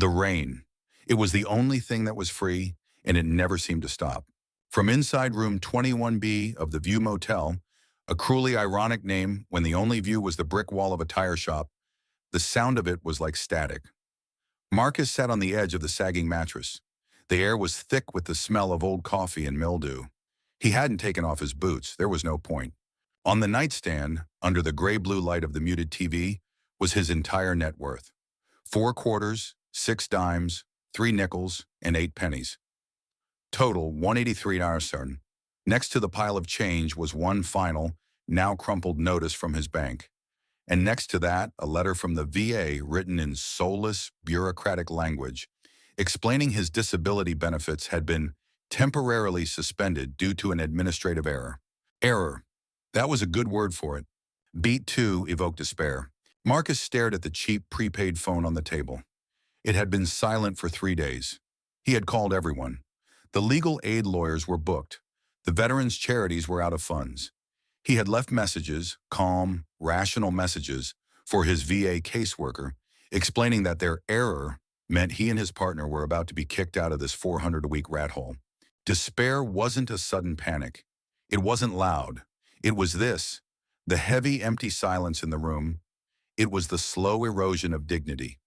The rain. It was the only thing that was free, and it never seemed to stop. From inside room 21B of the View Motel, a cruelly ironic name when the only view was the brick wall of a tire shop, the sound of it was like static. Marcus sat on the edge of the sagging mattress. The air was thick with the smell of old coffee and mildew. He hadn't taken off his boots. There was no point. On the nightstand, under the gray-blue light of the muted TV, was his entire net worth. 4 quarters, 6 dimes, 3 nickels, and 8 pennies. Total $183. Next to the pile of change was one final, now crumpled notice from his bank. And next to that, a letter from the VA written in soulless, bureaucratic language, explaining his disability benefits had been temporarily suspended due to an administrative error. Error. That was a good word for it. Beat 2 evoked despair. Marcus stared at the cheap prepaid phone on the table. It had been silent for 3 days. He had called everyone. The legal aid lawyers were booked. The veterans' charities were out of funds. He had left messages, calm, rational messages, for his VA caseworker, explaining that their error meant he and his partner were about to be kicked out of this 400-a-week rat hole. Despair wasn't a sudden panic. It wasn't loud. It was this, the heavy, empty silence in the room. It was the slow erosion of dignity.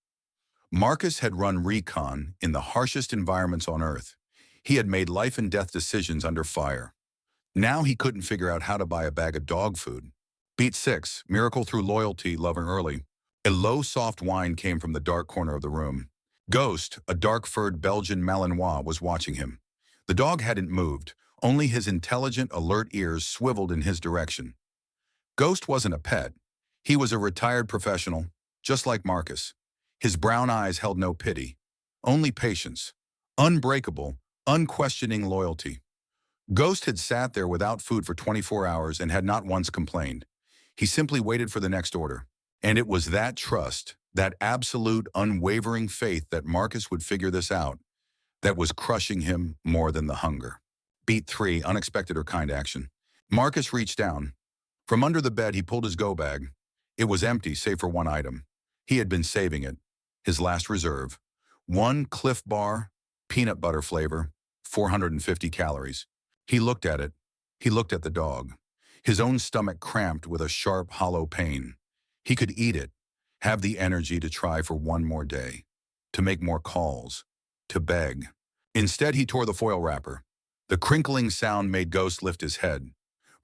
Marcus had run recon in the harshest environments on Earth. He had made life and death decisions under fire. Now he couldn't figure out how to buy a bag of dog food. Beat 6, miracle through loyalty, love and early. A low, soft whine came from the dark corner of the room. Ghost, a dark-furred Belgian Malinois, was watching him. The dog hadn't moved, only his intelligent, alert ears swiveled in his direction. Ghost wasn't a pet. He was a retired professional, just like Marcus. His brown eyes held no pity, only patience, unbreakable, unquestioning loyalty. Ghost had sat there without food for 24 hours and had not once complained. He simply waited for the next order. And it was that trust, that absolute, unwavering faith that Marcus would figure this out, that was crushing him more than the hunger. Beat 3, unexpected or kind action. Marcus reached down. From under the bed, he pulled his go bag. It was empty, save for one item. He had been saving it, his last reserve. One Cliff Bar, peanut butter flavor, 450 calories. He looked at it. He looked at the dog. His own stomach cramped with a sharp, hollow pain. He could eat it, have the energy to try for one more day, to make more calls, to beg. Instead, he tore the foil wrapper. The crinkling sound made Ghost lift his head.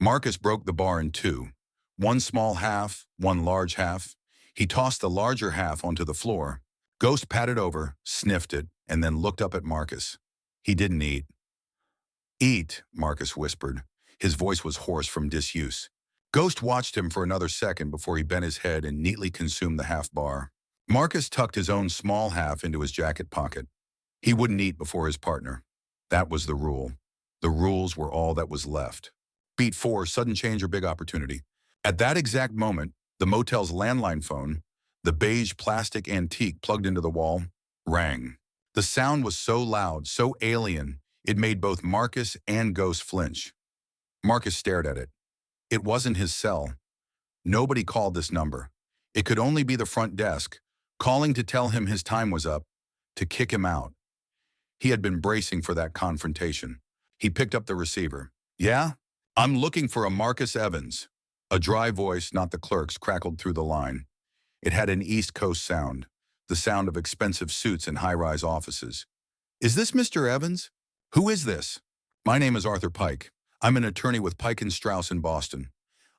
Marcus broke the bar in 2. One small half, one large half. He tossed the larger half onto the floor. Ghost patted over, sniffed it, and then looked up at Marcus. He didn't eat. Eat, Marcus whispered. His voice was hoarse from disuse. Ghost watched him for another second before he bent his head and neatly consumed the half bar. Marcus tucked his own small half into his jacket pocket. He wouldn't eat before his partner. That was the rule. The rules were all that was left. Beat 4, sudden change or big opportunity. At that exact moment, the motel's landline phone, the beige plastic antique plugged into the wall, rang. The sound was so loud, so alien, it made both Marcus and Ghost flinch. Marcus stared at it. It wasn't his cell. Nobody called this number. It could only be the front desk, calling to tell him his time was up, to kick him out. He had been bracing for that confrontation. He picked up the receiver. Yeah? I'm looking for a Marcus Evans. A dry voice, not the clerk's, crackled through the line. It had an East Coast sound, the sound of expensive suits in high-rise offices. Is this Mr. Evans? Who is this? My name is Arthur Pike. I'm an attorney with Pike & Strauss in Boston.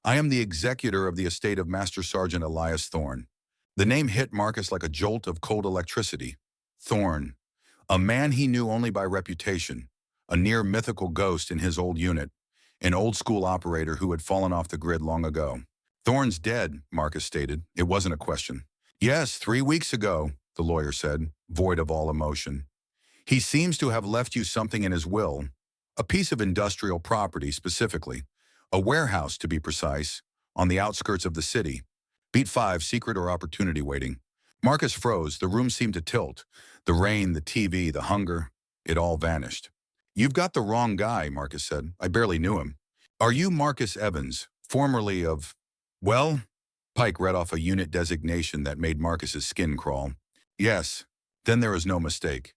I am the executor of the estate of Master Sergeant Elias Thorne. The name hit Marcus like a jolt of cold electricity. Thorne. A man he knew only by reputation. A near mythical ghost in his old unit. An old-school operator who had fallen off the grid long ago. Thorne's dead, Marcus stated. It wasn't a question. Yes, 3 weeks ago, the lawyer said, void of all emotion. He seems to have left you something in his will. A piece of industrial property, specifically. A warehouse, to be precise, on the outskirts of the city. Beat 5, secret or opportunity waiting. Marcus froze. The room seemed to tilt. The rain, the TV, the hunger, it all vanished. You've got the wrong guy, Marcus said. I barely knew him. Are you Marcus Evans, formerly of... Well, Pike read off a unit designation that made Marcus's skin crawl. Yes, Then there is no mistake.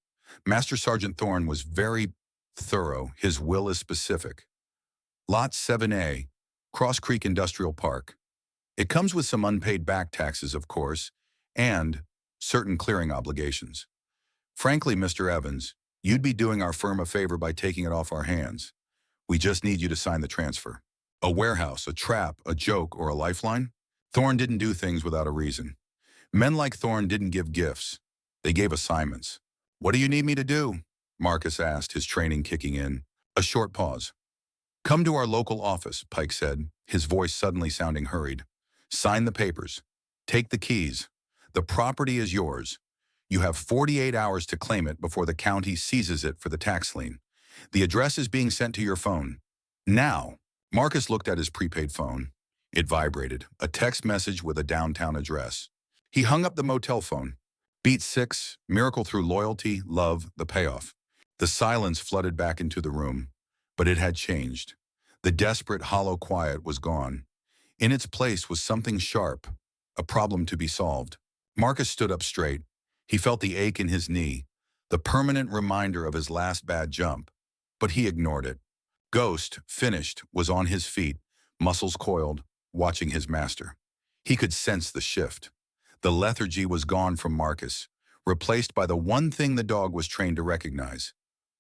Master Sergeant Thorne was very thorough. His will is specific. Lot 7A, Cross Creek Industrial Park. It comes with some unpaid back taxes, of course, and certain clearing obligations. Frankly, Mr. Evans, you'd be doing our firm a favor by taking it off our hands. We just need you to sign the transfer. A warehouse, a trap, a joke, or a lifeline? Thorne didn't do things without a reason. Men like Thorne didn't give gifts. They gave assignments. What do you need me to do? Marcus asked, his training kicking in. A short pause. Come to our local office, Pike said, his voice suddenly sounding hurried. Sign the papers. Take the keys. The property is yours. You have 48 hours to claim it before the county seizes it for the tax lien. The address is being sent to your phone. Now. Marcus looked at his prepaid phone. It vibrated, a text message with a downtown address. He hung up the motel phone. Beat 6, miracle through loyalty, love, the payoff. The silence flooded back into the room, but it had changed. The desperate, hollow quiet was gone. In its place was something sharp, a problem to be solved. Marcus stood up straight. He felt the ache in his knee, the permanent reminder of his last bad jump, but he ignored it. Ghost, finished, was on his feet, muscles coiled, watching his master. He could sense the shift. The lethargy was gone from Marcus, replaced by the one thing the dog was trained to recognize: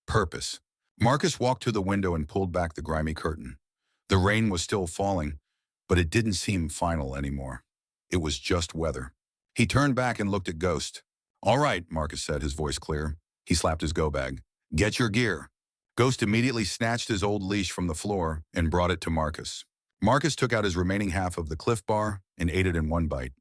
purpose. Marcus walked to the window and pulled back the grimy curtain. The rain was still falling, but it didn't seem final anymore. It was just weather. He turned back and looked at Ghost. All right, Marcus said, his voice clear. He slapped his go bag. Get your gear. Ghost immediately snatched his old leash from the floor and brought it to Marcus. Marcus took out his remaining half of the Cliff Bar and ate it in one bite.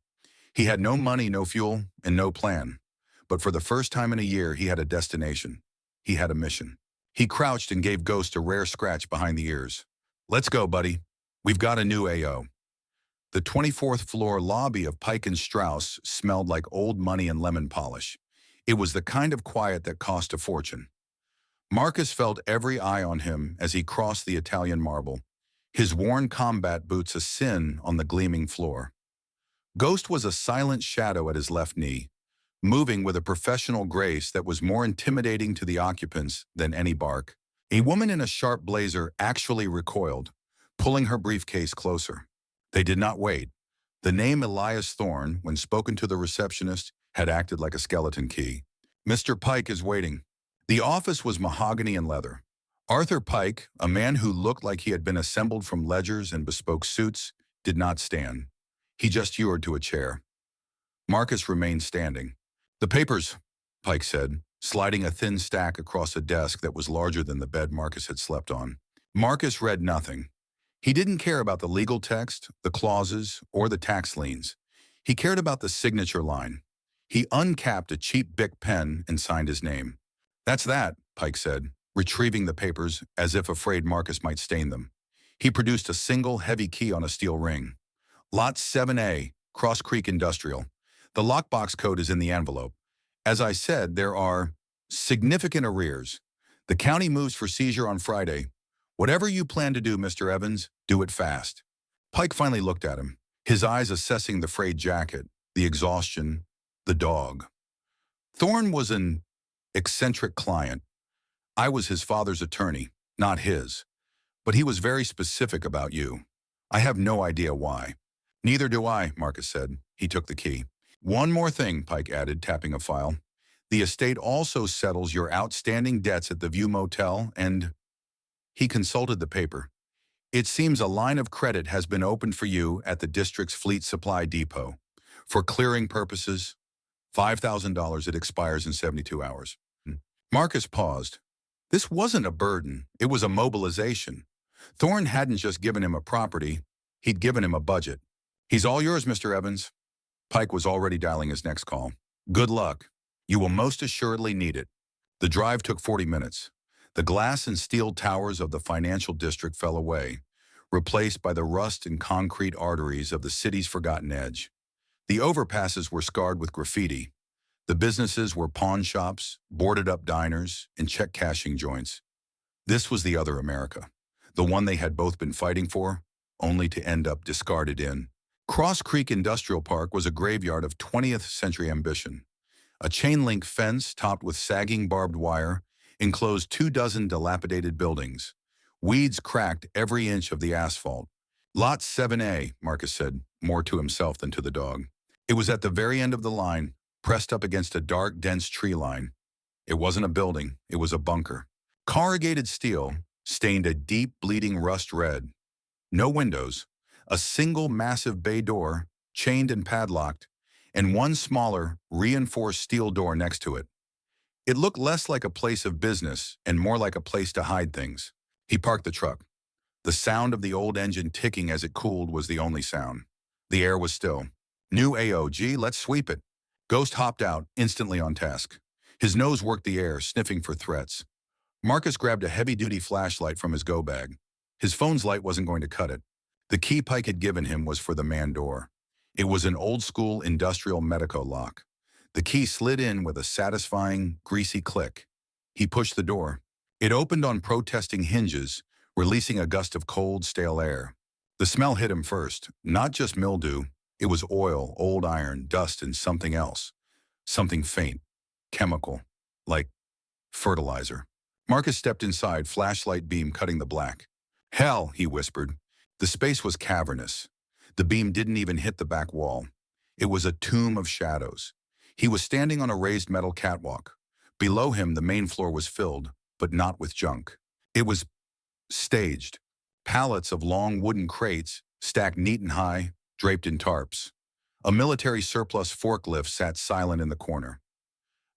He had no money, no fuel, and no plan. But for the first time in a year, he had a destination. He had a mission. He crouched and gave Ghost a rare scratch behind the ears. Let's go, buddy. We've got a new AO. The 24th floor lobby of Pike & Strauss smelled like old money and lemon polish. It was the kind of quiet that cost a fortune. Marcus felt every eye on him as he crossed the Italian marble, his worn combat boots a sin on the gleaming floor. Ghost was a silent shadow at his left knee, moving with a professional grace that was more intimidating to the occupants than any bark. A woman in a sharp blazer actually recoiled, pulling her briefcase closer. They did not wait. The name Elias Thorne, when spoken to the receptionist, had acted like a skeleton key. Mr. Pike is waiting. The office was mahogany and leather. Arthur Pike, a man who looked like he had been assembled from ledgers and bespoke suits, did not stand. He just gestured to a chair. Marcus remained standing. The papers, Pike said, sliding a thin stack across a desk that was larger than the bed Marcus had slept on. Marcus read nothing. He didn't care about the legal text, the clauses, or the tax liens. He cared about the signature line. He uncapped a cheap Bic pen and signed his name. That's that, Pike said, retrieving the papers as if afraid Marcus might stain them. He produced a single heavy key on a steel ring. Lot 7A, Cross Creek Industrial. The lockbox code is in the envelope. As I said, there are significant arrears. The county moves for seizure on Friday. Whatever you plan to do, Mr. Evans, do it fast. Pike finally looked at him, his eyes assessing the frayed jacket, the exhaustion, the dog. Thorne was an eccentric client. I was his father's attorney, not his. But he was very specific about you. I have no idea why. Neither do I, Marcus said. He took the key. One more thing, Pike added, tapping a file. The estate also settles your outstanding debts at the View Motel and... He consulted the paper. It seems a line of credit has been opened for you at the district's fleet supply depot. For clearing purposes, $5,000. It expires in 72 hours. Marcus paused. This wasn't a burden. It was a mobilization. Thorne hadn't just given him a property. He'd given him a budget. He's all yours, Mr. Evans. Pike was already dialing his next call. Good luck. You will most assuredly need it. The drive took 40 minutes. The glass and steel towers of the financial district fell away, replaced by the rust and concrete arteries of the city's forgotten edge. The overpasses were scarred with graffiti. The businesses were pawn shops, boarded-up diners, and check-cashing joints. This was the other America, the one they had both been fighting for, only to end up discarded in. Cross Creek Industrial Park was a graveyard of 20th century ambition. A chain-link fence topped with sagging barbed wire enclosed 24 dilapidated buildings. Weeds cracked every inch of the asphalt. Lot 7A, Marcus said, more to himself than to the dog. It was at the very end of the line, pressed up against a dark, dense tree line. It wasn't a building, it was a bunker. Corrugated steel stained a deep, bleeding rust red. No windows, a single massive bay door, chained and padlocked, and one smaller, reinforced steel door next to it. It looked less like a place of business and more like a place to hide things. He parked the truck. The sound of the old engine ticking as it cooled was the only sound. The air was still. New AOG, let's sweep it. Ghost hopped out, instantly on task. His nose worked the air, sniffing for threats. Marcus grabbed a heavy-duty flashlight from his go bag. His phone's light wasn't going to cut it. The key Pike had given him was for the man door. It was an old-school industrial Medico lock. The key slid in with a satisfying, greasy click. He pushed the door. It opened on protesting hinges, releasing a gust of cold, stale air. The smell hit him first, not just mildew. It was oil, old iron, dust, and something else. Something faint, chemical, like fertilizer. Marcus stepped inside, flashlight beam cutting the black. Hell, he whispered. The space was cavernous. The beam didn't even hit the back wall. It was a tomb of shadows. He was standing on a raised metal catwalk. Below him, the main floor was filled, but not with junk. It was staged. Pallets of long wooden crates, stacked neat and high, draped in tarps. A military surplus forklift sat silent in the corner.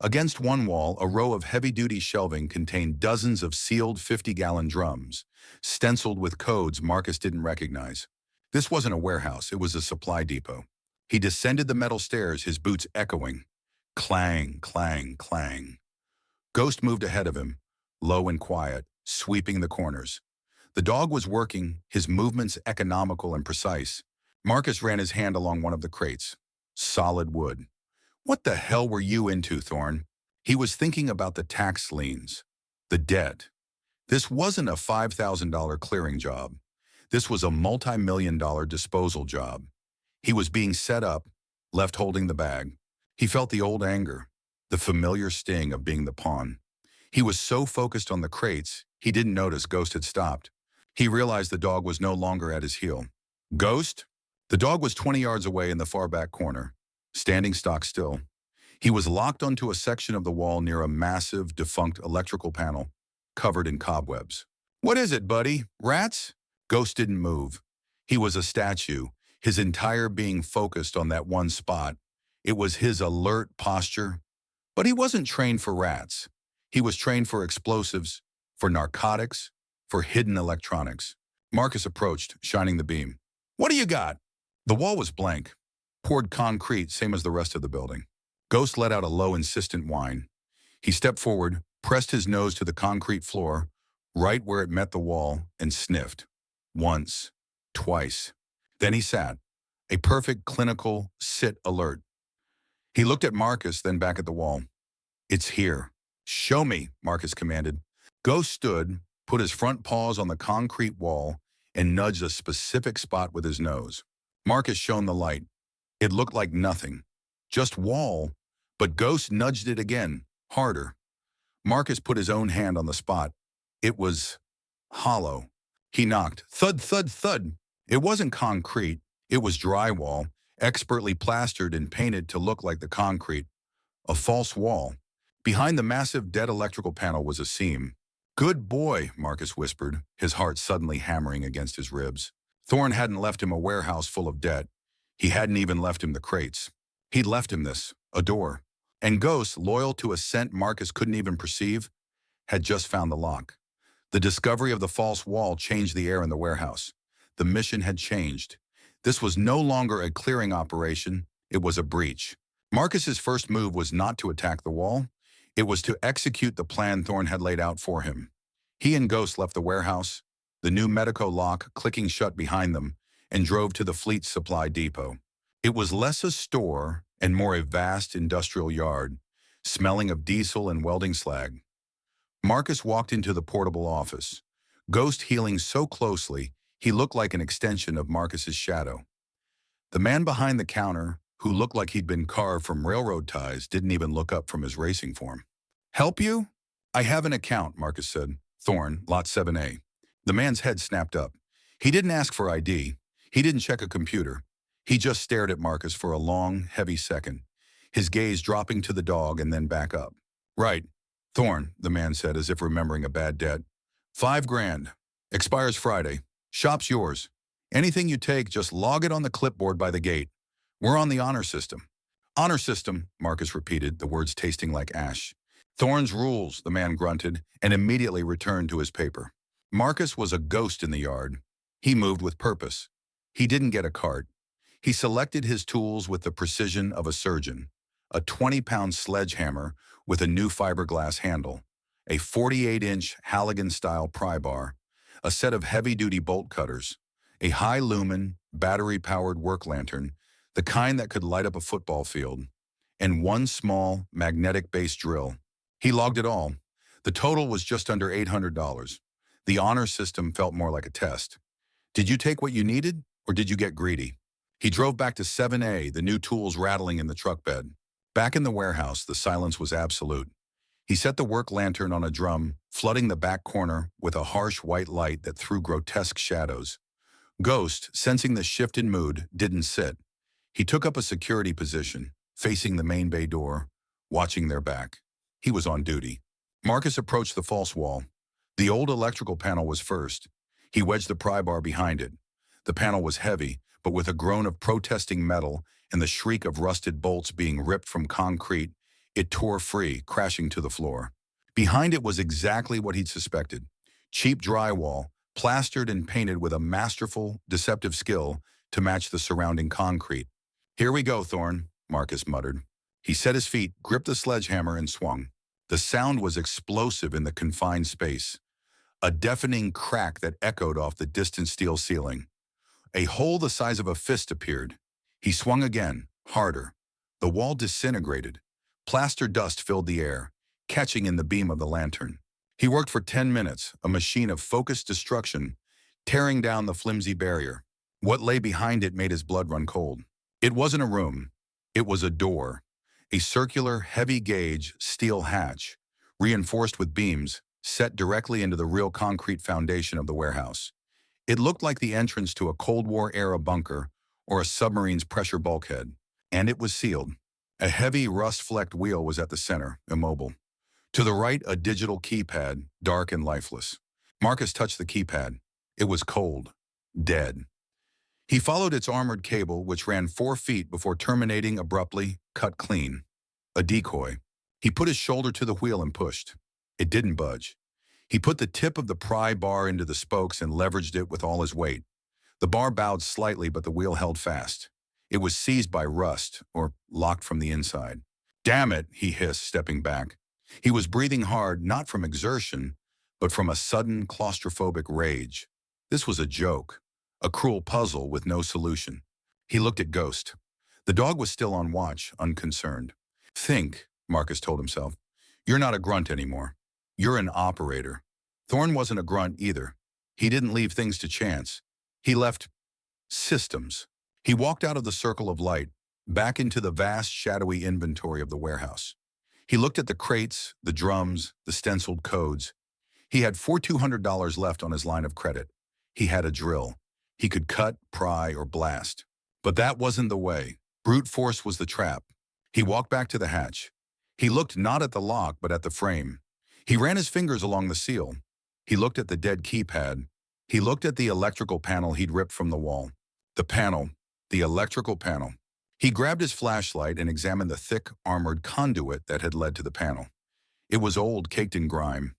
Against one wall, a row of heavy-duty shelving contained dozens of sealed 50-gallon drums, stenciled with codes Marcus didn't recognize. This wasn't a warehouse, it was a supply depot. He descended the metal stairs, his boots echoing. Clang, clang, clang. Ghost moved ahead of him, low and quiet, sweeping the corners. The dog was working, his movements economical and precise. Marcus ran his hand along one of the crates. Solid wood. What the hell were you into, Thorne? He was thinking about the tax liens, the debt. This wasn't a $5,000 clearing job. This was a multi-million-dollar disposal job. He was being set up, left holding the bag. He felt the old anger, the familiar sting of being the pawn. He was so focused on the crates, he didn't notice Ghost had stopped. He realized the dog was no longer at his heel. Ghost? The dog was 20 yards away in the far back corner, standing stock still. He was locked onto a section of the wall near a massive, defunct electrical panel, covered in cobwebs. What is it, buddy? Rats? Ghost didn't move. He was a statue, his entire being focused on that one spot. It was his alert posture. But he wasn't trained for rats. He was trained for explosives, for narcotics, for hidden electronics. Marcus approached, shining the beam. What do you got? The wall was blank, poured concrete, same as the rest of the building. Ghost let out a low, insistent whine. He stepped forward, pressed his nose to the concrete floor, right where it met the wall, and sniffed. Once, twice. Then he sat, a perfect clinical sit alert. He looked at Marcus, then back at the wall. It's here. Show me, Marcus commanded. Ghost stood, put his front paws on the concrete wall, and nudged a specific spot with his nose. Marcus shone the light. It looked like nothing. Just wall, but Ghost nudged it again, harder. Marcus put his own hand on the spot. It was hollow. He knocked. Thud, thud, thud. It wasn't concrete. It was drywall, expertly plastered and painted to look like the concrete. A false wall. Behind the massive dead electrical panel was a seam. Good boy, Marcus whispered, his heart suddenly hammering against his ribs. Thorne hadn't left him a warehouse full of debt. He hadn't even left him the crates. He'd left him this, a door. And Ghost, loyal to a scent Marcus couldn't even perceive, had just found the lock. The discovery of the false wall changed the air in the warehouse. The mission had changed. This was no longer a clearing operation, it was a breach. Marcus's first move was not to attack the wall. It was to execute the plan Thorne had laid out for him. He and Ghost left the warehouse, the new Medico lock clicking shut behind them, and drove to the fleet supply depot. It was less a store and more a vast industrial yard, smelling of diesel and welding slag. Marcus walked into the portable office, Ghost heeling so closely he looked like an extension of Marcus's shadow. The man behind the counter, who looked like he'd been carved from railroad ties, didn't even look up from his racing form. "Help you?" "I have an account," Marcus said. "Thorn, Lot 7A. The man's head snapped up. He didn't ask for ID. He didn't check a computer. He just stared at Marcus for a long, heavy second, his gaze dropping to the dog and then back up. "Right. Thorn," the man said, as if remembering a bad debt. "$5,000. Expires Friday. Shop's yours. Anything you take, just log it on the clipboard by the gate. We're on the honor system." "Honor system," Marcus repeated, the words tasting like ash. "Thorn's rules," the man grunted, and immediately returned to his paper. Marcus was a ghost in the yard. He moved with purpose. He didn't get a cart. He selected his tools with the precision of a surgeon. A 20-pound sledgehammer with a new fiberglass handle, a 48-inch Halligan-style pry bar, a set of heavy-duty bolt cutters, a high-lumen, battery-powered work lantern, the kind that could light up a football field, and one small, magnetic-based drill. He logged it all. The total was just under $800. The honor system felt more like a test. Did you take what you needed, or did you get greedy? He drove back to 7A, the new tools rattling in the truck bed. Back in the warehouse, the silence was absolute. He set the work lantern on a drum, flooding the back corner with a harsh white light that threw grotesque shadows. Ghost, sensing the shift in mood, didn't sit. He took up a security position, facing the main bay door, watching their back. He was on duty. Marcus approached the false wall. The old electrical panel was first. He wedged the pry bar behind it. The panel was heavy, but with a groan of protesting metal and the shriek of rusted bolts being ripped from concrete, it tore free, crashing to the floor. Behind it was exactly what he'd suspected. Cheap drywall, plastered and painted with a masterful, deceptive skill to match the surrounding concrete. "Here we go, Thorn," Marcus muttered. He set his feet, gripped the sledgehammer, and swung. The sound was explosive in the confined space. A deafening crack that echoed off the distant steel ceiling. A hole the size of a fist appeared. He swung again, harder. The wall disintegrated. Plaster dust filled the air, catching in the beam of the lantern. He worked for 10 minutes, a machine of focused destruction, tearing down the flimsy barrier. What lay behind it made his blood run cold. It wasn't a room. It was a door. A circular, heavy-gauge steel hatch, reinforced with beams, set directly into the real concrete foundation of the warehouse. It looked like the entrance to a Cold War-era bunker or a submarine's pressure bulkhead, and it was sealed. A heavy, rust-flecked wheel was at the center, immobile. To the right, a digital keypad, dark and lifeless. Marcus touched the keypad. It was cold, dead. He followed its armored cable, which ran 4 feet before terminating abruptly, cut clean. A decoy. He put his shoulder to the wheel and pushed. It didn't budge. He put the tip of the pry bar into the spokes and leveraged it with all his weight. The bar bowed slightly, but the wheel held fast. It was seized by rust, or locked from the inside. "Damn it," he hissed, stepping back. He was breathing hard, not from exertion, but from a sudden claustrophobic rage. This was a joke, a cruel puzzle with no solution. He looked at Ghost. The dog was still on watch, unconcerned. "Think," Marcus told himself. "You're not a grunt anymore. You're an operator." Thorn wasn't a grunt either. He didn't leave things to chance. He left systems. He walked out of the circle of light, back into the vast, shadowy inventory of the warehouse. He looked at the crates, the drums, the stenciled codes. He had $4,200 left on his line of credit. He had a drill. He could cut, pry, or blast. But that wasn't the way. Brute force was the trap. He walked back to the hatch. He looked not at the lock, but at the frame. He ran his fingers along the seal. He looked at the dead keypad. He looked at the electrical panel he'd ripped from the wall. The panel. The electrical panel. He grabbed his flashlight and examined the thick, armored conduit that had led to the panel. It was old, caked in grime.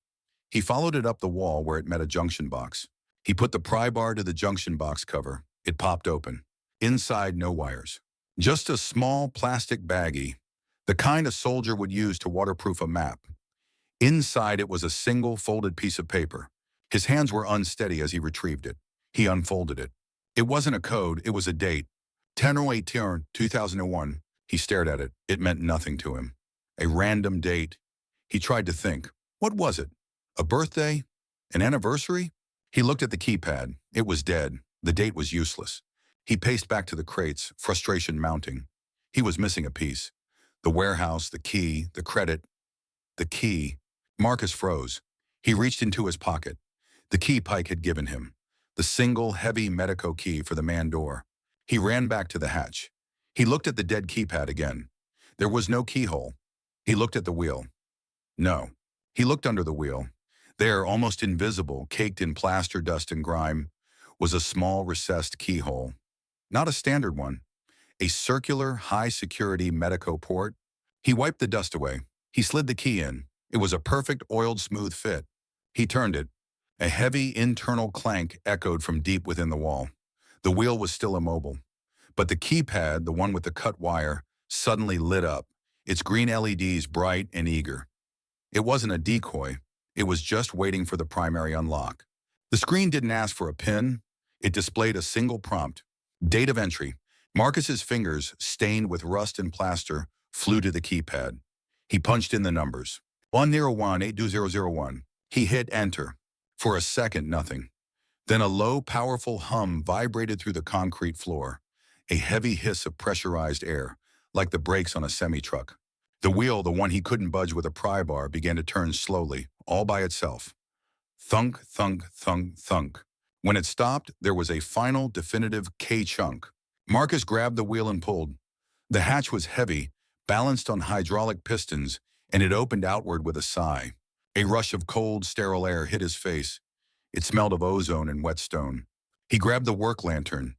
He followed it up the wall where it met a junction box. He put the pry bar to the junction box cover. It popped open. Inside, no wires. Just a small plastic baggie, the kind a soldier would use to waterproof a map. Inside it was a single folded piece of paper. His hands were unsteady as he retrieved it. He unfolded it. It wasn't a code, it was a date. 10/08/2001. 2001. He stared at it. It meant nothing to him. A random date. He tried to think. What was it? A birthday? An anniversary? He looked at the keypad. It was dead. The date was useless. He paced back to the crates, frustration mounting. He was missing a piece. The warehouse, the key, the credit, the key. Marcus froze. He reached into his pocket. The key Pike had given him. The single, heavy Medico key for the man door. He ran back to the hatch. He looked at the dead keypad again. There was no keyhole. He looked at the wheel. No. He looked under the wheel. There, almost invisible, caked in plaster dust and grime, was a small recessed keyhole. Not a standard one. A circular, high-security Medico port. He wiped the dust away. He slid the key in. It was a perfect, oiled, smooth fit. He turned it. A heavy, internal clank echoed from deep within the wall. The wheel was still immobile. But the keypad, the one with the cut wire, suddenly lit up, its green LEDs bright and eager. It wasn't a decoy. It was just waiting for the primary unlock. The screen didn't ask for a PIN. It displayed a single prompt. Date of entry. Marcus's fingers, stained with rust and plaster, flew to the keypad. He punched in the numbers. 101-82001. He hit enter. For a second, nothing. Then a low, powerful hum vibrated through the concrete floor. A heavy hiss of pressurized air, like the brakes on a semi-truck. The wheel, the one he couldn't budge with a pry bar, began to turn slowly, all by itself. Thunk, thunk, thunk, thunk. When it stopped, there was a final, definitive K-chunk. Marcus grabbed the wheel and pulled. The hatch was heavy, balanced on hydraulic pistons, and it opened outward with a sigh. A rush of cold, sterile air hit his face. It smelled of ozone and wet stone. He grabbed the work lantern.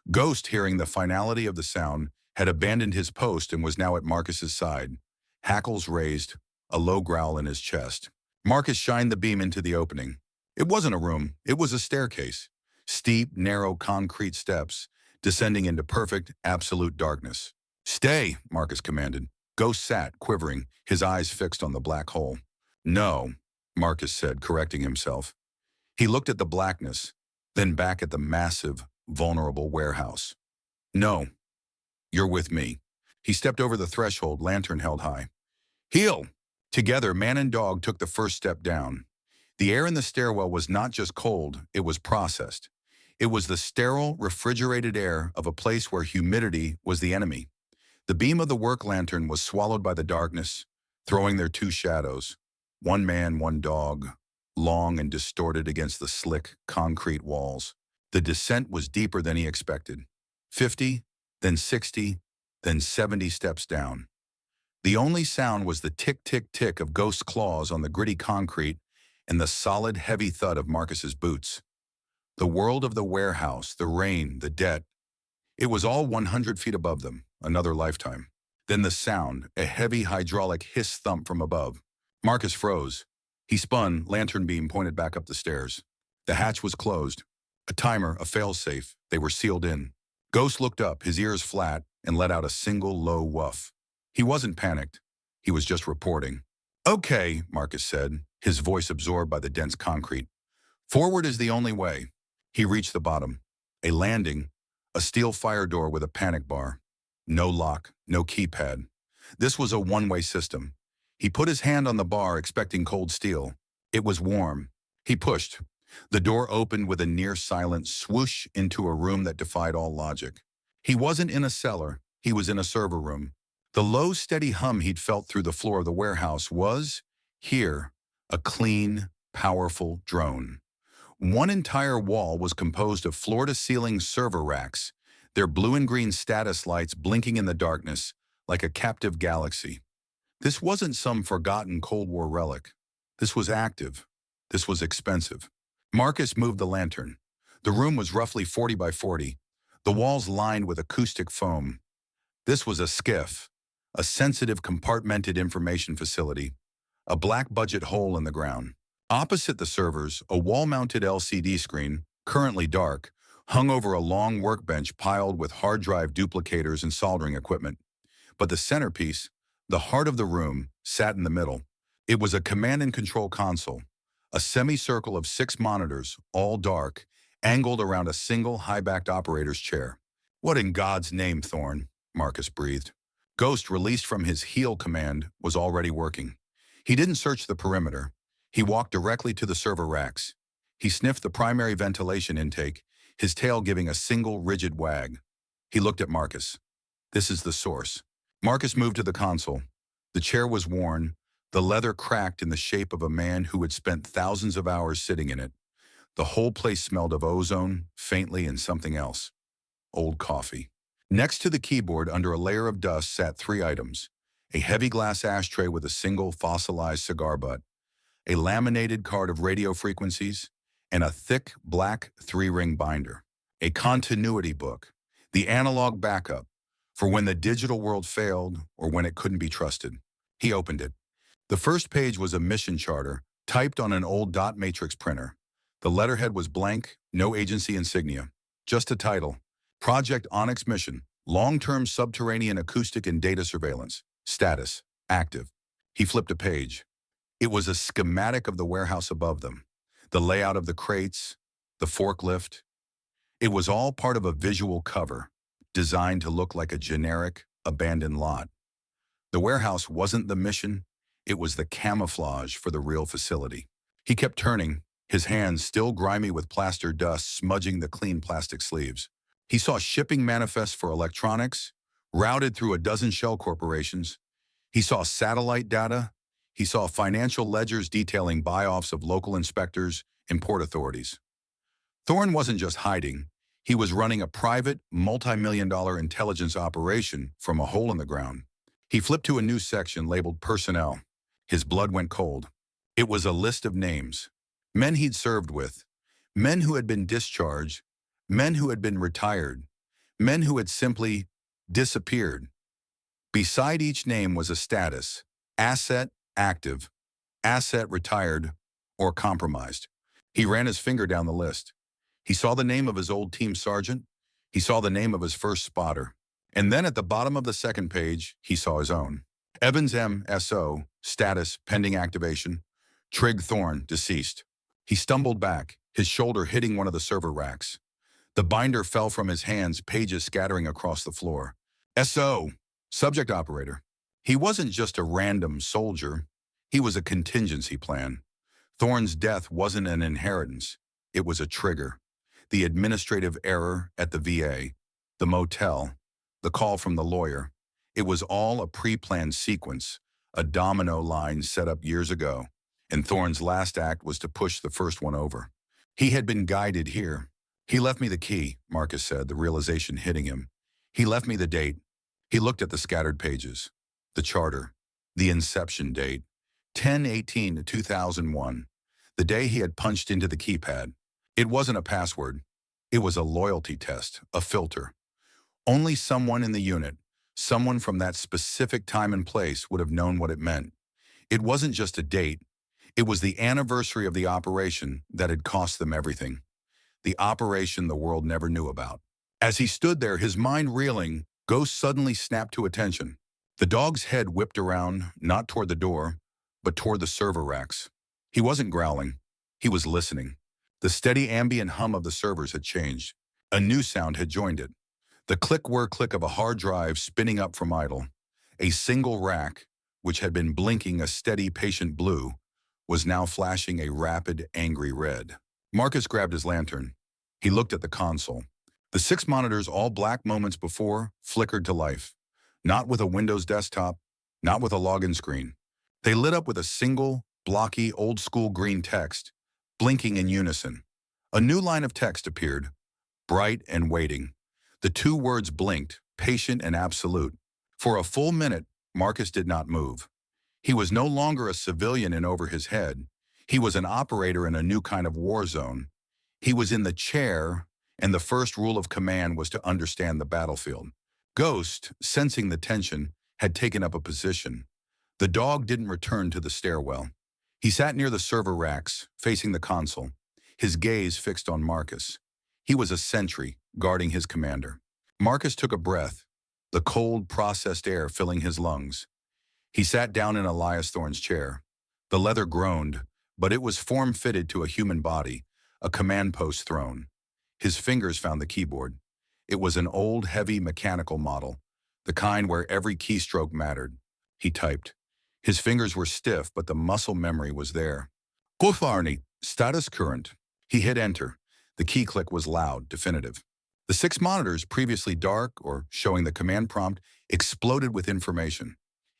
Ghost, hearing the finality of the sound, had abandoned his post and was now at Marcus's side. Hackles raised, a low growl in his chest. Marcus shined the beam into the opening. It wasn't a room, it was a staircase. Steep, narrow concrete steps, descending into perfect, absolute darkness. "Stay," Marcus commanded. Ghost sat, quivering, his eyes fixed on the black hole. "No," Marcus said, correcting himself. He looked at the blackness, then back at the massive, vulnerable warehouse. "No, you're with me." He stepped over the threshold, lantern held high. "Heel!" Together, man and dog took the first step down. The air in the stairwell was not just cold, it was processed. It was the sterile, refrigerated air of a place where humidity was the enemy. The beam of the work lantern was swallowed by the darkness, throwing their two shadows. One man, one dog, long and distorted against the slick, concrete walls. The descent was deeper than he expected. 50, then 60, then 70 steps down. The only sound was the tick-tick-tick of Ghost's claws on the gritty concrete and the solid, heavy thud of Marcus's boots. The world of the warehouse, the rain, the debt. It was all 100 feet above them, another lifetime. Then the sound, a heavy hydraulic hiss thump from above. Marcus froze. He spun, lantern beam pointed back up the stairs. The hatch was closed. A timer, a failsafe. They were sealed in. Ghost looked up, his ears flat, and let out a single low woof. He wasn't panicked. He was just reporting. "Okay," Marcus said, his voice absorbed by the dense concrete. "Forward is the only way." He reached the bottom. A landing, a steel fire door with a panic bar. No lock, no keypad. This was a one-way system. He put his hand on the bar, expecting cold steel. It was warm. He pushed. The door opened with a near-silent swoosh into a room that defied all logic. He wasn't in a cellar. He was in a server room. The low, steady hum he'd felt through the floor of the warehouse was, here, a clean, powerful drone. One entire wall was composed of floor-to-ceiling server racks, their blue and green status lights blinking in the darkness like a captive galaxy. This wasn't some forgotten Cold War relic. This was active. This was expensive. Marcus moved the lantern. The room was roughly 40 by 40, the walls lined with acoustic foam. This was a SCIF, a sensitive compartmented information facility, a black budget hole in the ground. Opposite the servers, a wall-mounted LCD screen, currently dark, hung over a long workbench piled with hard drive duplicators and soldering equipment. But the centerpiece, the heart of the room, sat in the middle. It was a command and control console, a semicircle of 6 monitors, all dark, angled around a single high-backed operator's chair. "What in God's name, Thorne?" Marcus breathed. Ghost, released from his heal command, was already working. He didn't search the perimeter. He walked directly to the server racks. He sniffed the primary ventilation intake, his tail giving a single rigid wag. He looked at Marcus. This is the source. Marcus moved to the console. The chair was worn, the leather cracked in the shape of a man who had spent thousands of hours sitting in it. The whole place smelled of ozone, faintly, and something else. Old coffee. Next to the keyboard, under a layer of dust, sat three items. A heavy glass ashtray with a single fossilized cigar butt, a laminated card of radio frequencies, and a thick black three-ring binder. A continuity book, the analog backup, for when the digital world failed or when it couldn't be trusted. He opened it. The first page was a mission charter, typed on an old dot matrix printer. The letterhead was blank, no agency insignia, just a title. Project Onyx Mission, Long-Term Subterranean Acoustic and Data Surveillance. Status, active. He flipped a page. It was a schematic of the warehouse above them, the layout of the crates, the forklift. It was all part of a visual cover, designed to look like a generic, abandoned lot. The warehouse wasn't the mission, it was the camouflage for the real facility. He kept turning, his hands still grimy with plaster dust smudging the clean plastic sleeves. He saw shipping manifests for electronics, routed through a dozen shell corporations. He saw satellite data. He saw financial ledgers detailing buy-offs of local inspectors and port authorities. Thorne wasn't just hiding. He was running a private, multi-million-dollar intelligence operation from a hole in the ground. He flipped to a new section labeled Personnel. His blood went cold. It was a list of names. Men he'd served with. Men who had been discharged. Men who had been retired. Men who had simply disappeared. Beside each name was a status: asset, active, asset, retired, or compromised. He ran his finger down the list. He saw the name of his old team sergeant. He saw the name of his first spotter. And then at the bottom of the second page, he saw his own. Evans M.S.O., status, pending activation. Trig Thorne, deceased. He stumbled back, his shoulder hitting one of the server racks. The binder fell from his hands, pages scattering across the floor. S.O., subject operator. He wasn't just a random soldier. He was a contingency plan. Thorne's death wasn't an inheritance. It was a trigger. The administrative error at the VA, the motel, the call from the lawyer. It was all a pre-planned sequence, a domino line set up years ago, and Thorne's last act was to push the first one over. He had been guided here. He left me the key, Marcus said, the realization hitting him. He left me the date. He looked at the scattered pages. The charter. The inception date. 10/18/2001. The day he had punched into the keypad. It wasn't a password. It was a loyalty test, a filter. Only someone in the unit, someone from that specific time and place would have known what it meant. It wasn't just a date. It was the anniversary of the operation that had cost them everything. The operation the world never knew about. As he stood there, his mind reeling, Ghost suddenly snapped to attention. The dog's head whipped around, not toward the door, but toward the server racks. He wasn't growling. He was listening. The steady ambient hum of the servers had changed. A new sound had joined it. The click-whir-click of a hard drive spinning up from idle. A single rack, which had been blinking a steady, patient blue, was now flashing a rapid, angry red. Marcus grabbed his lantern. He looked at the console. The 6 monitors, all black moments before, flickered to life. Not with a Windows desktop, not with a login screen. They lit up with a single, blocky, old-school green text, blinking in unison. A new line of text appeared, bright and waiting. The 2 words blinked, patient and absolute. For a full minute, Marcus did not move. He was no longer a civilian in over his head. He was an operator in a new kind of war zone. He was in the chair, and the first rule of command was to understand the battlefield. Ghost, sensing the tension, had taken up a position. The dog didn't return to the stairwell. He sat near the server racks, facing the console, his gaze fixed on Marcus. He was a sentry, guarding his commander. Marcus took a breath, the cold, processed air filling his lungs. He sat down in Elias Thorne's chair. The leather groaned, but it was form-fitted to a human body, a command post throne. His fingers found the keyboard. It was an old, heavy mechanical model, the kind where every keystroke mattered. He typed. His fingers were stiff, but the muscle memory was there. Gofarni, status current. He hit enter. The key click was loud, definitive. The 6 monitors, previously dark or showing the command prompt, exploded with information.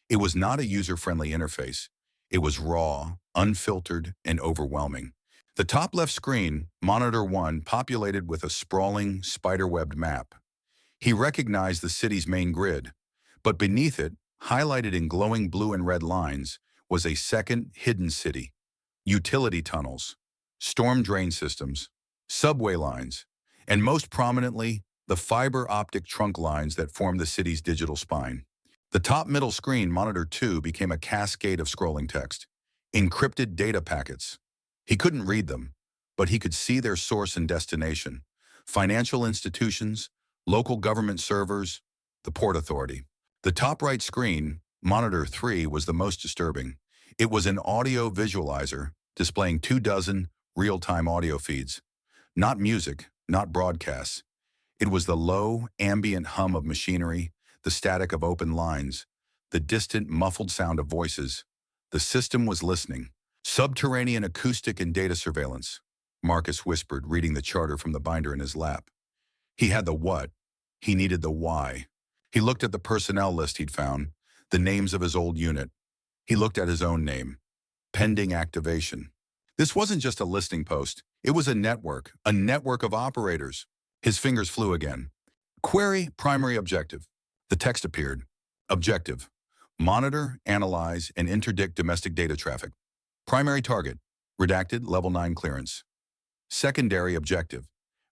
It was not a user-friendly interface. It was raw, unfiltered, and overwhelming. The top left screen, Monitor 1, populated with a sprawling, spider-webbed map. He recognized the city's main grid, but beneath it, highlighted in glowing blue and red lines, was a second hidden city. Utility tunnels, storm drain systems, subway lines, and most prominently, the fiber optic trunk lines that form the city's digital spine. The top middle screen, Monitor 2, became a cascade of scrolling text, encrypted data packets. He couldn't read them, but he could see their source and destination: financial institutions, local government servers, the Port Authority. The top right screen, Monitor 3, was the most disturbing. It was an audio visualizer displaying 24 real-time audio feeds. Not music, not broadcasts. It was the low, ambient hum of machinery, the static of open lines, the distant, muffled sound of voices. The system was listening. Subterranean acoustic and data surveillance, Marcus whispered, reading the charter from the binder in his lap. He had the what. He needed the why. He looked at the personnel list he'd found, the names of his old unit. He looked at his own name. Pending activation. This wasn't just a listing post. It was a network of operators. His fingers flew again. Query, primary objective. The text appeared. Objective: monitor, analyze, and interdict domestic data traffic. Primary target: redacted, level 9 clearance. Secondary objective: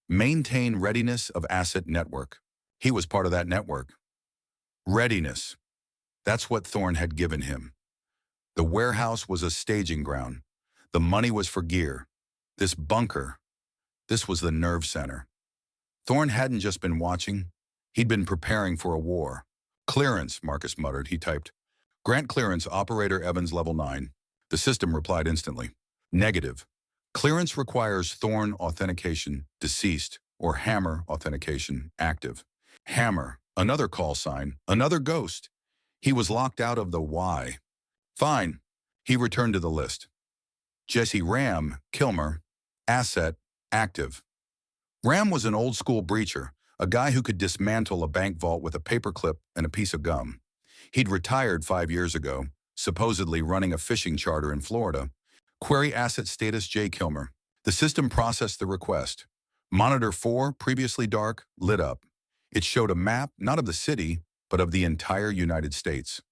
maintain readiness of asset network. He was part of that network. Readiness. That's what Thorne had given him. The warehouse was a staging ground. The money was for gear. This bunker, this was the nerve center. Thorne hadn't just been watching. He'd been preparing for a war. Clearance, Marcus muttered. He typed, "Grant clearance, Operator Evans, level 9. The system replied instantly. Negative. Clearance requires Thorne authentication, deceased, or Hammer authentication, active. Hammer, another call sign, another ghost. He was locked out of the why. Fine. He returned to the list. Jesse Ram, Kilmer, asset, active. Ram was an old-school breacher, a guy who could dismantle a bank vault with a paperclip and a piece of gum. He'd retired 5 years ago, supposedly running a fishing charter in Florida. Query asset status J. Kilmer. The system processed the request. Monitor 4, previously dark, lit up. It showed a map, not of the city, but of the entire United States.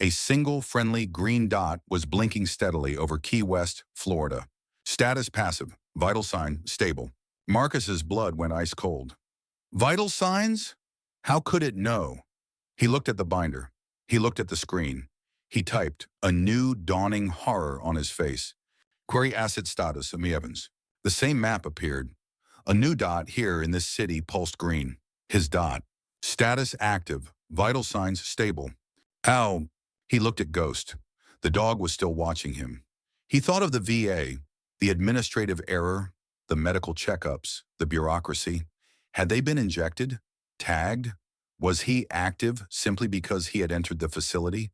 A single friendly green dot was blinking steadily over Key West, Florida. Status passive, vital sign stable. Marcus's blood went ice cold. Vital signs? How could it know? He looked at the binder. He looked at the screen. He typed, a new dawning horror on his face. Query asset status, Amy Evans. The same map appeared. A new dot here in this city pulsed green. His dot. Status active. Vital signs stable. Ow. He looked at Ghost. The dog was still watching him. He thought of the VA, the administrative error, the medical checkups, the bureaucracy. Had they been injected? Tagged? Was he active simply because he had entered the facility?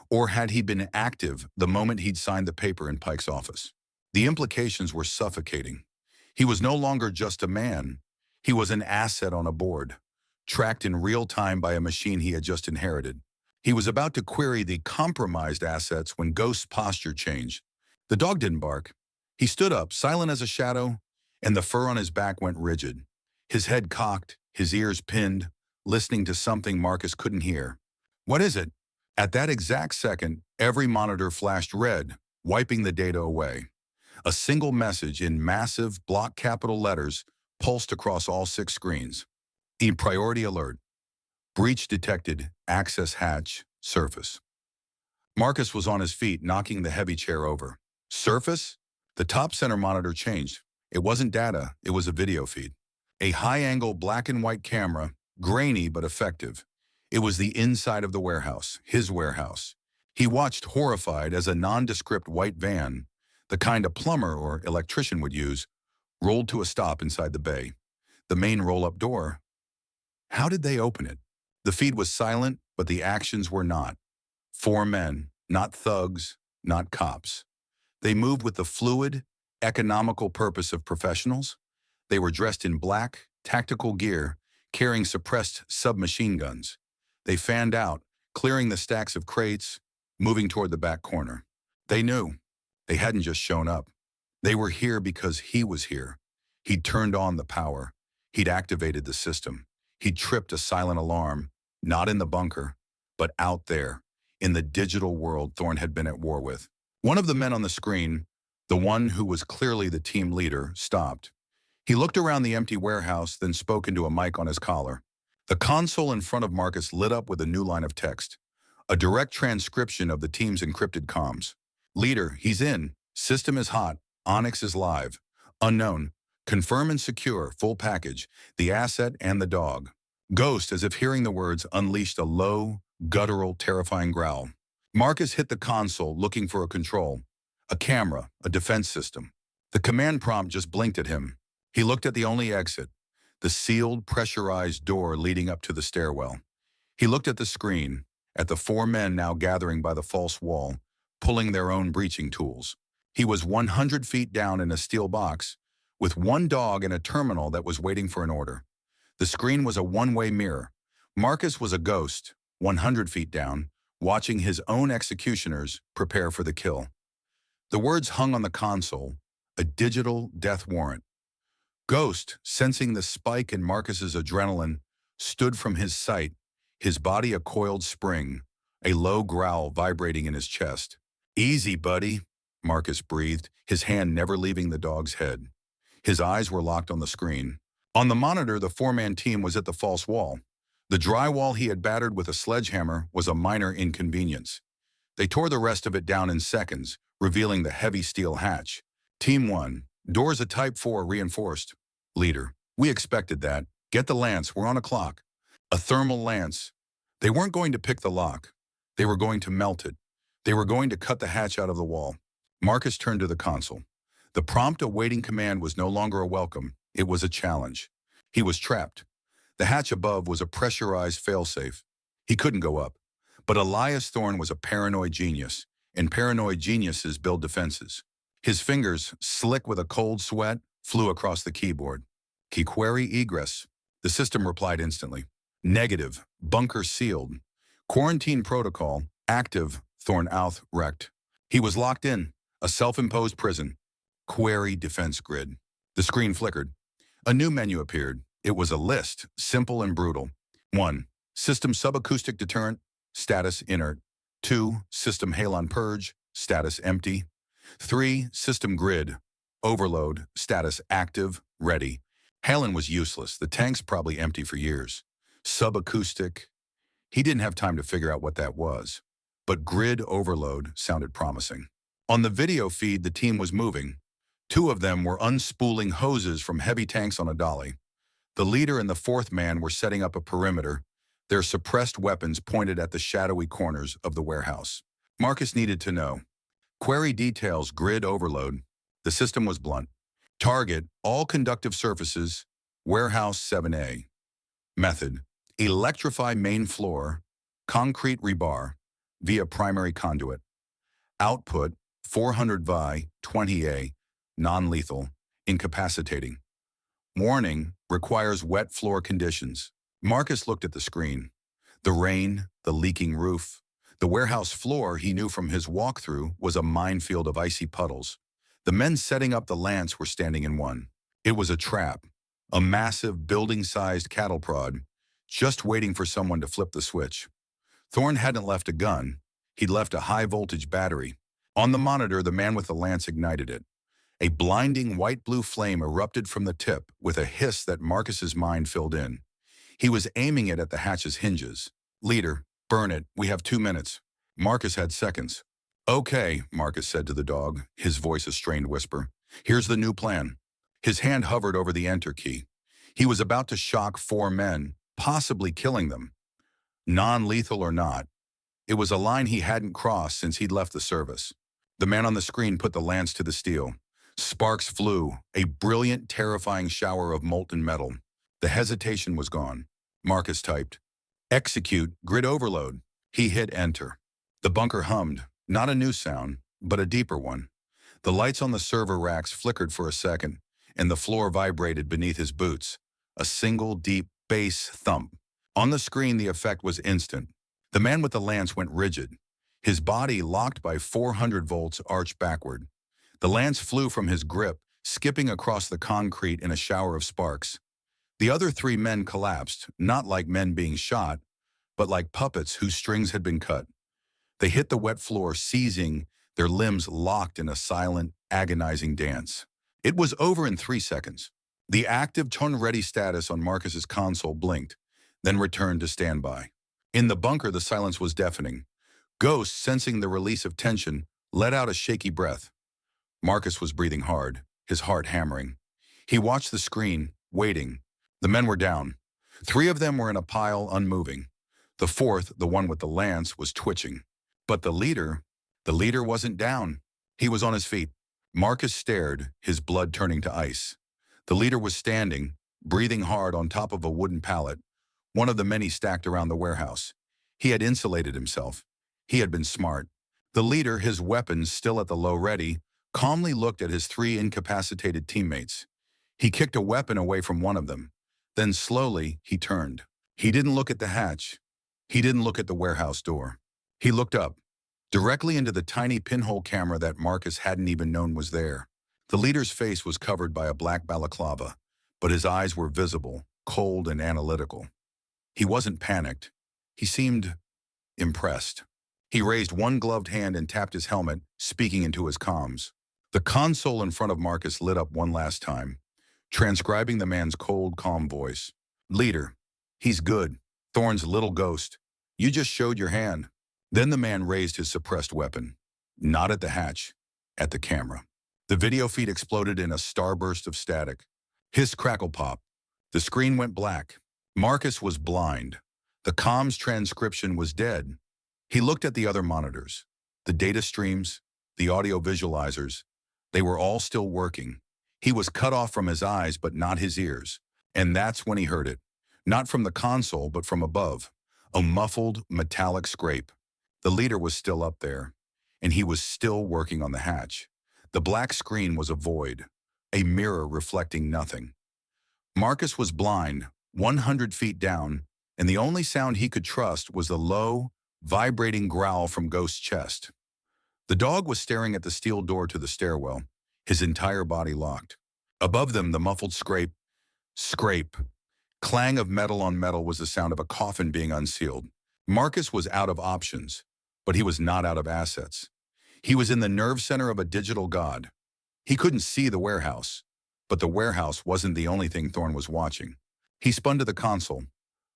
Or had he been active the moment he'd signed the paper in Pike's office? The implications were suffocating. He was no longer just a man. He was an asset on a board, tracked in real time by a machine he had just inherited. He was about to query the compromised assets when Ghost's posture changed. The dog didn't bark. He stood up, silent as a shadow, and the fur on his back went rigid. His head cocked, his ears pinned, listening to something Marcus couldn't hear. What is it? At that exact second, every monitor flashed red, wiping the data away. A single message in massive block capital letters pulsed across all 6 screens. In priority alert. Breach detected. Access hatch. Surface. Marcus was on his feet, knocking the heavy chair over. Surface? The top center monitor changed. It wasn't data, it was a video feed. A high-angle black and white camera, grainy but effective. It was the inside of the warehouse, his warehouse. He watched horrified as a nondescript white van, the kind a plumber or electrician would use, rolled to a stop inside the bay. The main roll-up door. How did they open it? The feed was silent, but the actions were not. 4 men, not thugs, not cops. They moved with the fluid, economical purpose of professionals. They were dressed in black, tactical gear, carrying suppressed submachine guns. They fanned out, clearing the stacks of crates, moving toward the back corner. They knew. They hadn't just shown up. They were here because he was here. He'd turned on the power. He'd activated the system. He'd tripped a silent alarm, not in the bunker, but out there, in the digital world Thorne had been at war with. One of the men on the screen, the one who was clearly the team leader, stopped. He looked around the empty warehouse, then spoke into a mic on his collar. The console in front of Marcus lit up with a new line of text, a direct transcription of the team's encrypted comms. Leader, he's in. System is hot. Onyx is live. Unknown. Confirm and secure. Full package. The asset and the dog. Ghost, as if hearing the words, unleashed a low, guttural, terrifying growl. Marcus hit the console, looking for a control. A camera. A defense system. The command prompt just blinked at him. He looked at the only exit, the sealed, pressurized door leading up to the stairwell. He looked at the screen, at the 4 men now gathering by the false wall, pulling their own breaching tools. He was 100 feet down in a steel box, with 1 dog and a terminal that was waiting for an order. The screen was a one-way mirror. Marcus was a ghost, 100 feet down, watching his own executioners prepare for the kill. The words hung on the console, a digital death warrant. Ghost, sensing the spike in Marcus's adrenaline, stood from his sight, his body a coiled spring, a low growl vibrating in his chest. Easy, buddy, Marcus breathed, his hand never leaving the dog's head. His eyes were locked on the screen. On the monitor, the 4-man team was at the false wall. The drywall he had battered with a sledgehammer was a minor inconvenience. They tore the rest of it down in seconds, revealing the heavy steel hatch. Team 1. Doors a Type 4 reinforced. Leader, we expected that. Get the lance, we're on a clock. A thermal lance. They weren't going to pick the lock. They were going to melt it. They were going to cut the hatch out of the wall. Marcus turned to the console. The prompt awaiting command was no longer a welcome. It was a challenge. He was trapped. The hatch above was a pressurized failsafe. He couldn't go up. But Elias Thorne was a paranoid genius, and paranoid geniuses build defenses. His fingers, slick with a cold sweat, flew across the keyboard. Key query egress. The system replied instantly. Negative. Bunker sealed. Quarantine protocol. Active. Thorne Outh wrecked. He was locked in. A self-imposed prison. Query defense grid. The screen flickered. A new menu appeared. It was a list, simple and brutal. 1. System subacoustic deterrent. Status inert. 2. System halon purge. Status empty. 3. System grid. Overload. Status active. Ready. Halon was useless. The tank's probably empty for years. Subacoustic. He didn't have time to figure out what that was. But grid overload sounded promising. On the video feed, the team was moving. 2 of them were unspooling hoses from heavy tanks on a dolly. The leader and the 4th man were setting up a perimeter, their suppressed weapons pointed at the shadowy corners of the warehouse. Marcus needed to know. Query details grid overload. The system was blunt. Target, all conductive surfaces, warehouse 7A. Method, electrify main floor, concrete rebar, via primary conduit. Output, 400 Vi, 20A, non-lethal, incapacitating. Warning, requires wet floor conditions. Marcus looked at the screen. The rain, the leaking roof. The warehouse floor, he knew from his walkthrough, was a minefield of icy puddles. The men setting up the lance were standing in one. It was a trap, a massive building-sized cattle prod, just waiting for someone to flip the switch. Thorne hadn't left a gun. He'd left a high-voltage battery. On the monitor, the man with the lance ignited it. A blinding white-blue flame erupted from the tip with a hiss that Marcus's mind filled in. He was aiming it at the hatch's hinges. Leader, burn it. We have 2 minutes. Marcus had seconds. Okay, Marcus said to the dog, his voice a strained whisper. Here's the new plan. His hand hovered over the enter key. He was about to shock 4 men, possibly killing them. Non-lethal or not, it was a line he hadn't crossed since he'd left the service. The man on the screen put the lance to the steel. Sparks flew, a brilliant, terrifying shower of molten metal. The hesitation was gone. Marcus typed, execute, grid overload. He hit enter. The bunker hummed, not a new sound, but a deeper one. The lights on the server racks flickered for a second, and the floor vibrated beneath his boots. A single, deep bass thump. On the screen, the effect was instant. The man with the lance went rigid. His body, locked by 400 volts, arched backward. The lance flew from his grip, skipping across the concrete in a shower of sparks. The other three men collapsed, not like men being shot, but like puppets whose strings had been cut. They hit the wet floor, seizing, their limbs locked in a silent, agonizing dance. It was over in 3 seconds. The active turn-ready status on Marcus's console blinked, then returned to standby. In the bunker, the silence was deafening. Ghost, sensing the release of tension, let out a shaky breath. Marcus was breathing hard, his heart hammering. He watched the screen, waiting. The men were down. 3 of them were in a pile, unmoving. The fourth, the one with the lance, was twitching. But the leader wasn't down. He was on his feet. Marcus stared, his blood turning to ice. The leader was standing, breathing hard on top of a wooden pallet, one of the many stacked around the warehouse. He had insulated himself. He had been smart. The leader, his weapons still at the low ready, calmly looked at his 3 incapacitated teammates. He kicked a weapon away from one of them. Then slowly, he turned. He didn't look at the hatch. He didn't look at the warehouse door. He looked up, directly into the tiny pinhole camera that Marcus hadn't even known was there. The leader's face was covered by a black balaclava, but his eyes were visible, cold and analytical. He wasn't panicked. He seemed impressed. He raised one gloved hand and tapped his helmet, speaking into his comms. The console in front of Marcus lit up one last time, transcribing the man's cold, calm voice. "Leader, he's good. Thorne's little ghost. You just showed your hand." Then the man raised his suppressed weapon. Not at the hatch, at the camera. The video feed exploded in a starburst of static. Hiss, crackle, pop. The screen went black. Marcus was blind. The comms transcription was dead. He looked at the other monitors. The data streams, the audio visualizers, they were all still working. He was cut off from his eyes, but not his ears. And that's when he heard it. Not from the console, but from above. A muffled, metallic scrape. The leader was still up there, and he was still working on the hatch. The black screen was a void, a mirror reflecting nothing. Marcus was blind, 100 feet down, and the only sound he could trust was the low, vibrating growl from Ghost's chest. The dog was staring at the steel door to the stairwell, his entire body locked. Above them, the muffled scrape, clang of metal on metal was the sound of a coffin being unsealed. Marcus was out of options, but he was not out of assets. He was in the nerve center of a digital god. He couldn't see the warehouse, but the warehouse wasn't the only thing Thorne was watching. He spun to the console.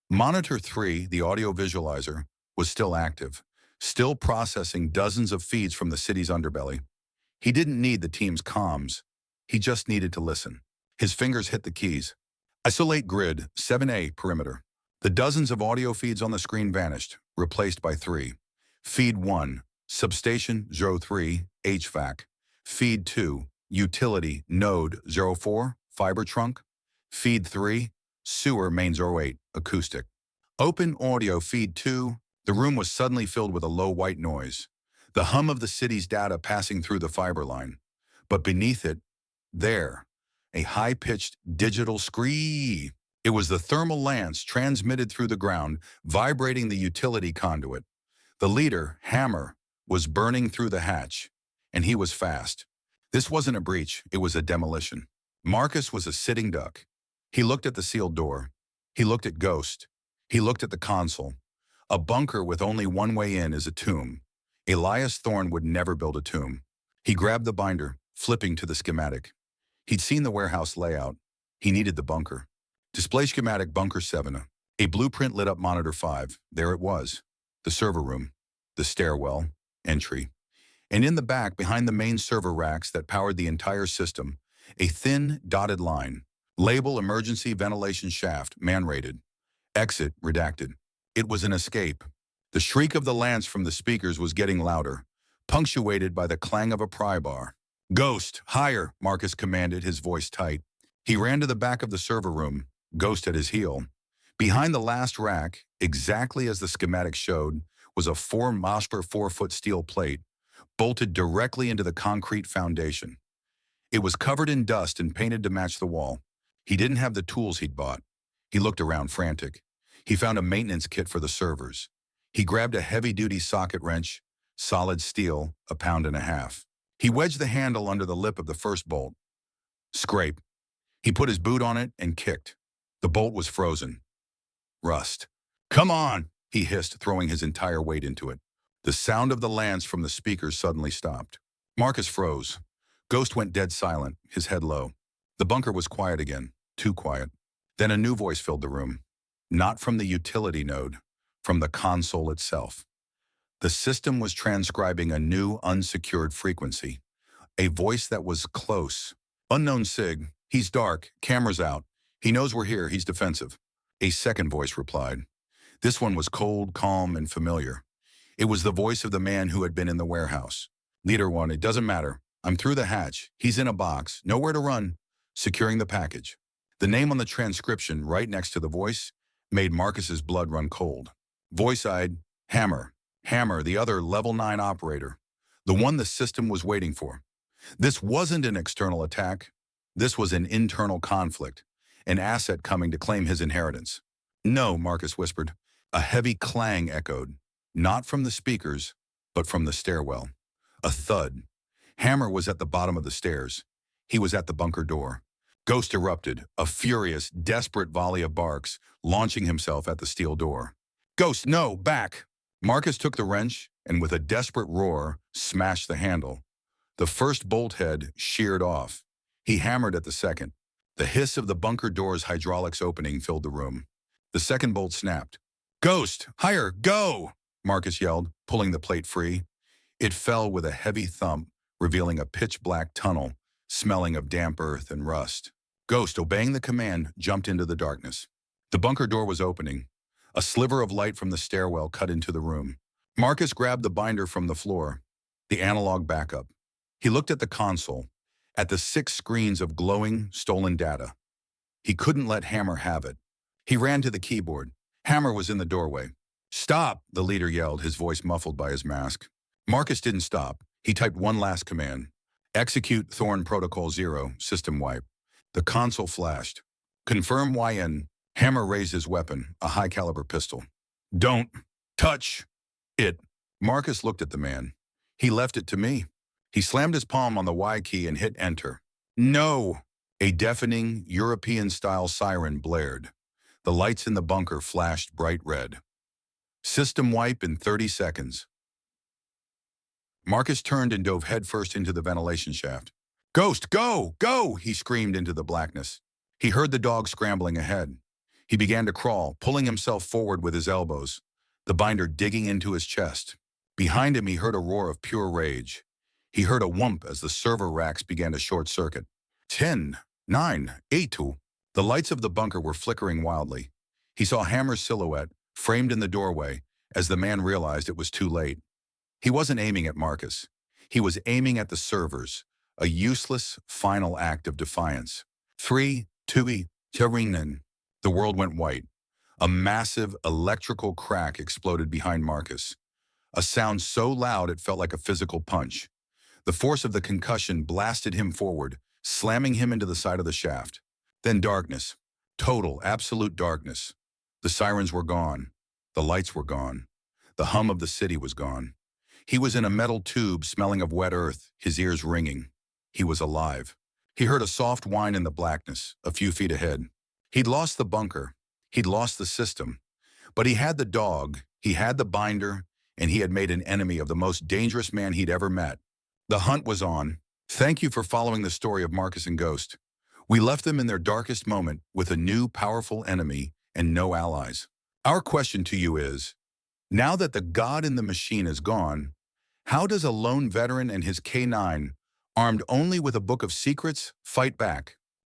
Monitor 3, the audio visualizer, was still active, still processing dozens of feeds from the city's underbelly. He didn't need the team's comms. He just needed to listen. His fingers hit the keys. Isolate grid, 7A, perimeter. The dozens of audio feeds on the screen vanished, replaced by 3. Feed 1, substation 03, HVAC. Feed 2, utility node 04, fiber trunk. Feed 3, sewer main 08, acoustic. Open audio feed 2. The room was suddenly filled with a low white noise, the hum of the city's data passing through the fiber line. But beneath it, there, a high-pitched digital scream. It was the thermal lance transmitted through the ground, vibrating the utility conduit. The leader, Hammer, was burning through the hatch, and he was fast. This wasn't a breach, it was a demolition. Marcus was a sitting duck. He looked at the sealed door. He looked at Ghost. He looked at the console. A bunker with only one way in is a tomb. Elias Thorne would never build a tomb. He grabbed the binder, flipping to the schematic. He'd seen the warehouse layout. He needed the bunker. Display schematic bunker 7. A blueprint lit up monitor 5. There it was. The server room, the stairwell, entry. And in the back, behind the main server racks that powered the entire system, a thin, dotted line. Label emergency ventilation shaft, man-rated. Exit, redacted. It was an escape. The shriek of the lance from the speakers was getting louder, punctuated by the clang of a pry bar. "Ghost, higher," Marcus commanded, his voice tight. He ran to the back of the server room, Ghost at his heel. Behind the last rack, exactly as the schematic showed, was a 4-foot steel plate, bolted directly into the concrete foundation. It was covered in dust and painted to match the wall. He didn't have the tools he'd bought. He looked around frantic. He found a maintenance kit for the servers. He grabbed a heavy-duty socket wrench, solid steel, 1.5 pounds. He wedged the handle under the lip of the first bolt. Scrape. He put his boot on it and kicked. The bolt was frozen. Rust. Come on, he hissed, throwing his entire weight into it. The sound of the lance from the speakers suddenly stopped. Marcus froze. Ghost went dead silent, his head low. The bunker was quiet again, too quiet. Then a new voice filled the room. Not from the utility node, from the console itself. The system was transcribing a new, unsecured frequency. A voice that was close. Unknown sig. He's dark. Camera's out. He knows we're here. He's defensive. A second voice replied. This one was cold, calm, and familiar. It was the voice of the man who had been in the warehouse. Leader 1, it doesn't matter. I'm through the hatch. He's in a box. Nowhere to run. Securing the package. The name on the transcription right next to the voice made Marcus's blood run cold. Voice-eyed, Hammer. Hammer, the other level 9 operator. The one the system was waiting for. This wasn't an external attack. This was an internal conflict. An asset coming to claim his inheritance. No, Marcus whispered. A heavy clang echoed. Not from the speakers, but from the stairwell. A thud. Hammer was at the bottom of the stairs. He was at the bunker door. Ghost erupted, a furious, desperate volley of barks, launching himself at the steel door. Ghost, no, back! Marcus took the wrench and with a desperate roar, smashed the handle. The first bolt head sheared off. He hammered at the second. The hiss of the bunker door's hydraulics opening filled the room. The second bolt snapped. Ghost, Heir, go! Marcus yelled, pulling the plate free. It fell with a heavy thump, revealing a pitch-black tunnel, smelling of damp earth and rust. Ghost, obeying the command, jumped into the darkness. The bunker door was opening. A sliver of light from the stairwell cut into the room. Marcus grabbed the binder from the floor, the analog backup. He looked at the console, at the 6 screens of glowing, stolen data. He couldn't let Hammer have it. He ran to the keyboard. Hammer was in the doorway. Stop, the leader yelled, his voice muffled by his mask. Marcus didn't stop. He typed one last command. Execute Thorn Protocol 0, system wipe. The console flashed. Confirm YN. Hammer raised his weapon, a high-caliber pistol. Don't touch it. Marcus looked at the man. He left it to me. He slammed his palm on the Y key and hit enter. No! A deafening, European-style siren blared. The lights in the bunker flashed bright red. System wipe in 30 seconds. Marcus turned and dove headfirst into the ventilation shaft. Ghost, go! Go! He screamed into the blackness. He heard the dog scrambling ahead. He began to crawl, pulling himself forward with his elbows, the binder digging into his chest. Behind him, he heard a roar of pure rage. He heard a whump as the server racks began to short-circuit. 10, 9, 8, 2. The lights of the bunker were flickering wildly. He saw Hammer's silhouette, framed in the doorway, as the man realized it was too late. He wasn't aiming at Marcus. He was aiming at the servers, a useless, final act of defiance. 3, 2, Terinen. The world went white. A massive electrical crack exploded behind Marcus. A sound so loud it felt like a physical punch. The force of the concussion blasted him forward, slamming him into the side of the shaft. Then darkness. Total, absolute darkness. The sirens were gone. The lights were gone. The hum of the city was gone. He was in a metal tube smelling of wet earth, his ears ringing. He was alive. He heard a soft whine in the blackness, a few feet ahead. He'd lost the bunker. He'd lost the system. But he had the dog, he had the binder, and he had made an enemy of the most dangerous man he'd ever met. The hunt was on. Thank you for following the story of Marcus and Ghost. We left them in their darkest moment with a new, powerful enemy and no allies. Our question to you is, now that the god in the machine is gone, how does a lone veteran and his K9, armed only with a book of secrets, fight back?